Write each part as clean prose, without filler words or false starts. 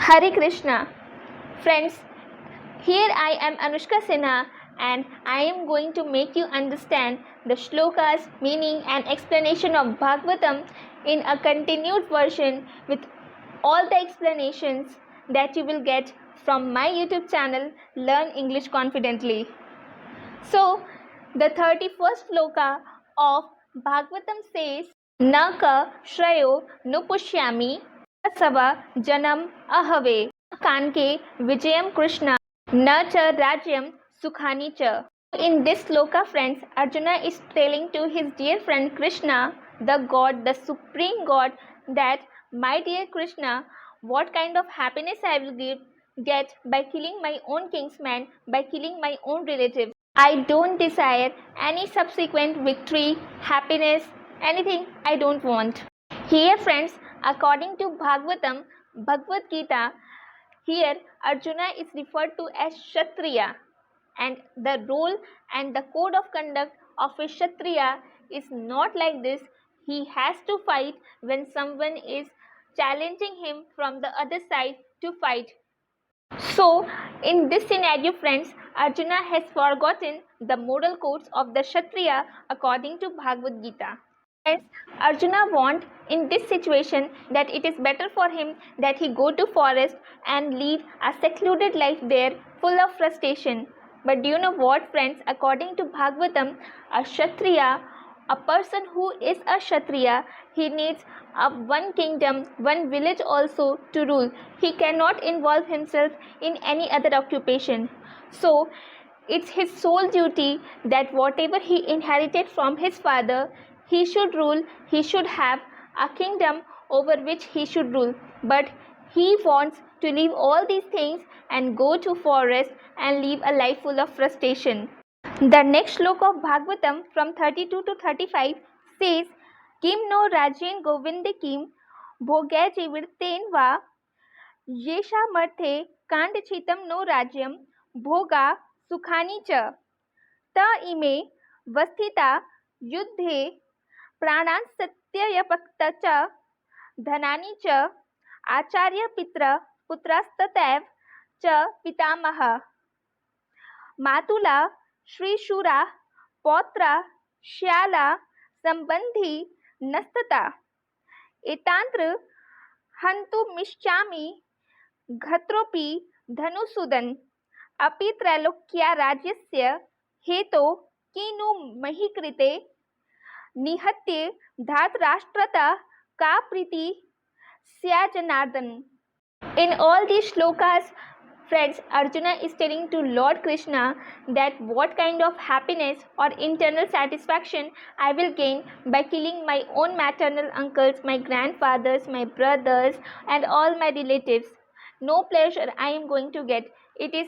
Hare Krishna. Friends, here I am Anushka Sinha and I am going to make you understand the shlokas, meaning and explanation of Bhagavatam in a continued version with all the explanations that you will get from my YouTube channel Learn English Confidently. So, the 31st shloka of Bhagavatam says, Naka Shrayo Nupushyami Sava Janam Ahave Kanke Vijayam Krishna Na Cha Rajyam Sukhani Cha. In this shloka, friends, Arjuna is telling to his dear friend Krishna, the God, the Supreme God, that my dear Krishna, what kind of happiness I will get by killing my own kinsman, by killing my own relatives. I don't desire any subsequent victory, happiness, anything I don't want. Here, friends, according to Bhagavatam, Bhagavad Gita, here Arjuna is referred to as Kshatriya, and the role and the code of conduct of a Kshatriya is not like this. He has to fight when someone is challenging him from the other side to fight. So, in this scenario, friends, Arjuna has forgotten the moral codes of the Kshatriya according to Bhagavad Gita. Friends, Arjuna warned in this situation that it is better for him that he go to forest and lead a secluded life there full of frustration. But do you know what, friends? According to Bhagavatam, a Kshatriya, a person who is a Kshatriya, he needs one kingdom, one village also to rule. He cannot involve himself in any other occupation. So, it's his sole duty that whatever he inherited from his father, he should rule, he should have a kingdom over which he should rule. But he wants to leave all these things and go to forest and live a life full of frustration. The next shloka of Bhagavatam from 32 to 35 says, Kim no rajyen govinde kim bhogay jivirten va yesha marthe kandchitam no rajyam bhoga sukhani cha ta ime vasthita युद्धे प्राणान् सत्ययपक्त च धनानि च आचार्य पित्र पुत्रस्ततैव च पितामहः मातुला श्रीशूरा पौत्रा श्याला संबंधी नस्तता एतांत्र हन्तुमिच्छामि घत्रोपि धनुसूदन अपि त्रैलोक्या राज्यस्य हेतो किनु मही कृते निहत्य धातराष्ट्रता का प्रीति स्या Janardan. In all these shlokas, friends, Arjuna is telling to Lord Krishna that what kind of happiness or internal satisfaction I will gain by killing my own maternal uncles, my grandfathers, my brothers and all my relatives. No pleasure I am going to get. It is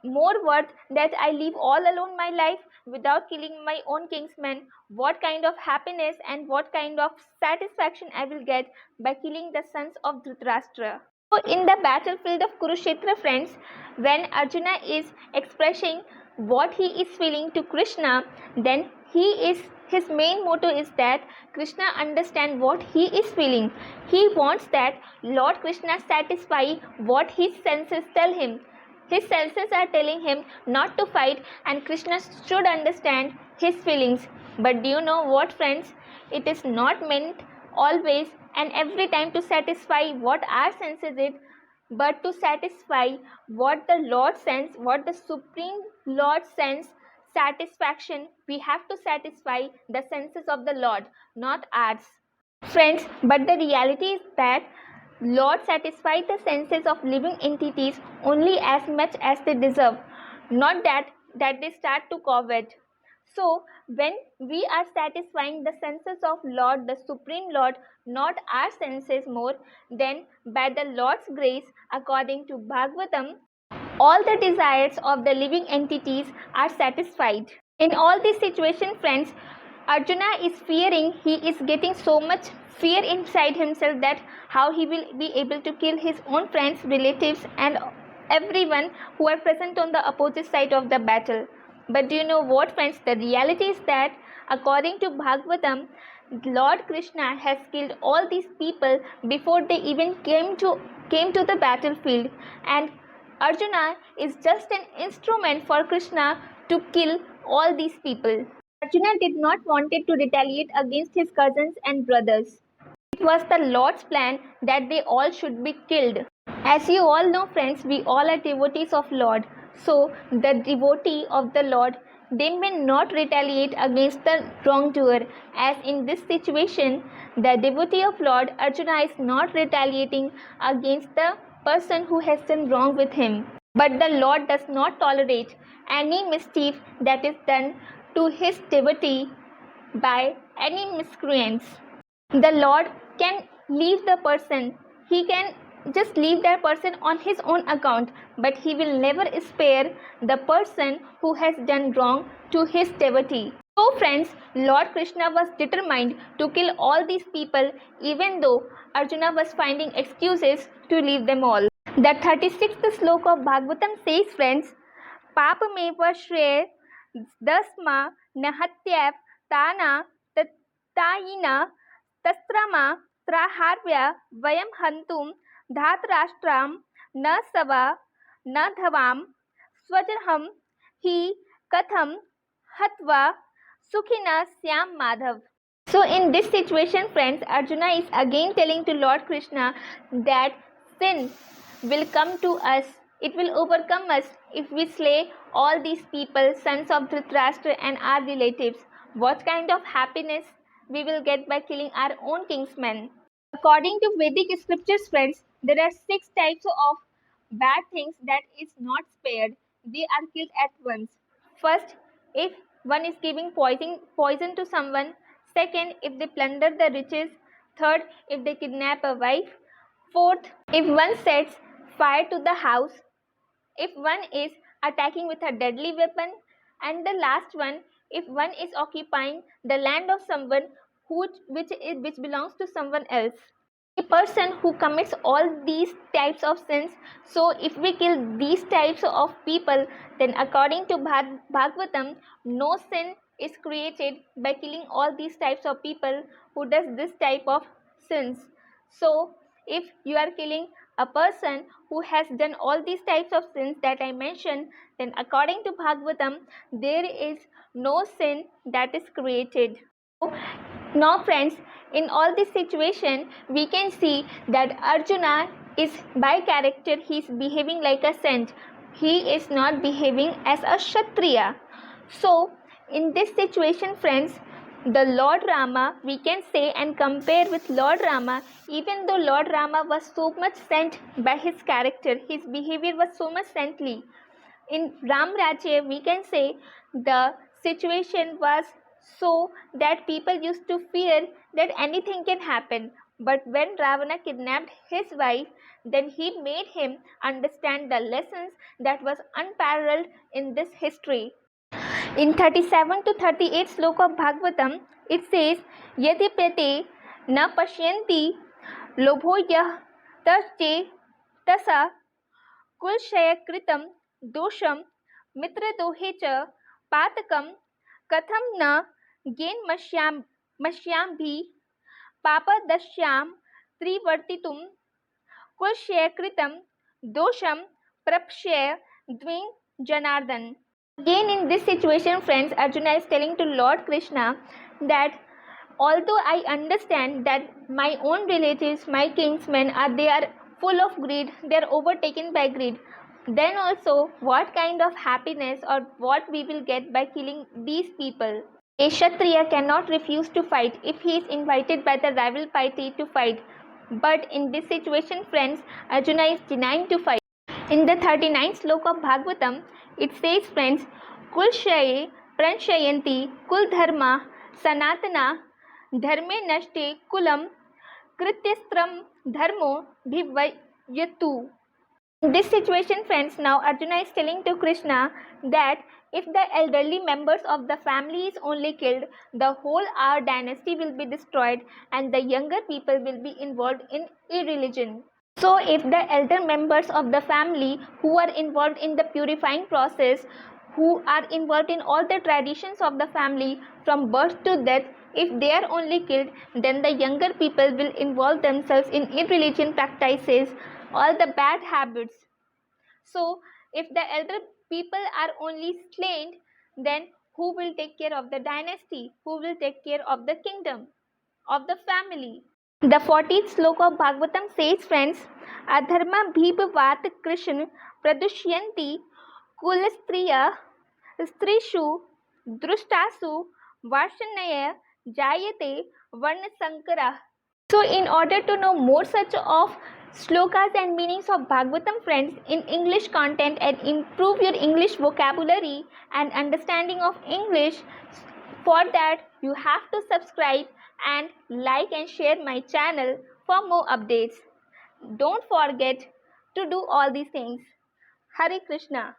more worth that I live all alone my life without killing my own kinsmen. What kind of happiness and what kind of satisfaction I will get by killing the sons of Dhritarashtra. So in the battlefield of Kurukshetra, friends, when Arjuna is expressing what he is feeling to Krishna, then his main motto is that Krishna understand what he is feeling. He wants that Lord Krishna satisfy what his senses tell him. His senses are telling him not to fight, and Krishna should understand his feelings. But do you know what, friends? It is not meant always and every time to satisfy what our senses is, but to satisfy what the Lord sends, what the Supreme Lord sends satisfaction. We have to satisfy the senses of the Lord, not ours. Friends, but the reality is that Lord satisfies the senses of living entities only as much as they deserve, not that they start to covet. So, when we are satisfying the senses of Lord, the Supreme Lord, not our senses more, then by the Lord's grace, according to Bhagavatam, all the desires of the living entities are satisfied. In all these situations, friends, Arjuna is fearing, he is getting so much fear inside himself that how he will be able to kill his own friends, relatives and everyone who are present on the opposite side of the battle. But do you know what, friends? The reality is that according to Bhagavatam, Lord Krishna has killed all these people before they even came to the battlefield, and Arjuna is just an instrument for Krishna to kill all these people. Arjuna did not wanted to retaliate against his cousins and brothers. It was the Lord's plan that they all should be killed. As you all know, friends, we all are devotees of Lord. So the devotee of the Lord, they may not retaliate against the wrongdoer. As in this situation, the devotee of Lord Arjuna is not retaliating against the person who has done wrong with him. But the Lord does not tolerate any mischief that is done to his devotee by any miscreants. The Lord can leave the person, he can just leave that person on his own account, but he will never spare the person who has done wrong to his devotee. So friends, Lord Krishna was determined to kill all these people, even though Arjuna was finding excuses to leave them all. The 36th sloka of Bhagavatam says, friends, Papameva Shre Dasma Nahatyav Tana Tattayina Tastrama Traharvya Vayam Hantum Dhatrashtram Na Sava Na Dhavam Swajarham Hi Katham Hatva Sukhina Syam Madhav. So in this situation, friends, Arjuna is again telling to Lord Krishna that sin will come to us, it will overcome us if we slay all these people, sons of Dhritarashtra and our relatives. What kind of happiness we will get by killing our own kinsmen? According to Vedic scriptures, friends, there are 6 types of bad things that is not spared. They are killed at once. First, if one is giving poison to someone. Second, if they plunder the riches. Third, if they kidnap a wife. Fourth, if one sets fire to the house. If one is attacking with a deadly weapon. And the last one, if one is occupying the land of someone which belongs to someone else. A person who commits all these types of sins, so if we kill these types of people, then according to Bhagavatam, no sin is created by killing all these types of people who does this type of sins. So if you are killing a person who has done all these types of sins that I mentioned, then according to Bhagavatam, there is no sin that is created. Now friends, in all this situation, we can see that Arjuna is by character, he is behaving like a saint. He is not behaving as a Kshatriya. So, in this situation, friends, the Lord Rama, we can say and compare with Lord Rama, even though Lord Rama was so much saint by his character, his behavior was so much saintly. In Ram Rajya, we can say the situation was so that people used to fear that anything can happen. But when Ravana kidnapped his wife, then he made him understand the lessons that was unparalleled in this history. In 37 to 38 sloka of Bhagavatam, it says, Yadi Pete na pashyanti lobho yah tasche tasa kulshaya kritam dosham mitra dohe cha patakam katham na gain mashyam bhi papa dashyam trivartitum kulshaya kritam dosham prapshaya dving janardan. Again in this situation, friends, Arjuna is telling to Lord Krishna that although I understand that my own relatives, my kinsmen they are full of greed, they are overtaken by greed, then also what kind of happiness or what we will get by killing these people? A Kshatriya cannot refuse to fight if he is invited by the rival party to fight. But in this situation, friends, Arjuna is denying to fight. In the 39th sloka of Bhagavatam, it says, friends, Kulshaye Pranshayanti Kul Dharma Sanatana Dharme Nashte Kulam Krityastram Dharmo Bhivayatu. In this situation, friends, now Arjuna is telling to Krishna that if the elderly members of the family is only killed, the whole our dynasty will be destroyed and the younger people will be involved in irreligion. So if the elder members of the family who are involved in the purifying process, who are involved in all the traditions of the family from birth to death, If they are only killed, then the younger people will involve themselves in irreligion practices, all the bad habits. So, if the elder people are only slain, then who will take care of the dynasty? Who will take care of the kingdom, of the family? The 14th sloka of Bhagavatam says, friends, Adharma bhibhavat krishna pradushyanti kulastriya strishu drustasu varshanaya jayate varnasankara. So, in order to know more such of slokas and meanings of Bhagavatam, friends, in English content and improve your English vocabulary and understanding of English, for that you have to subscribe and like and share my channel for more updates. Don't forget to do all these things. Hare Krishna.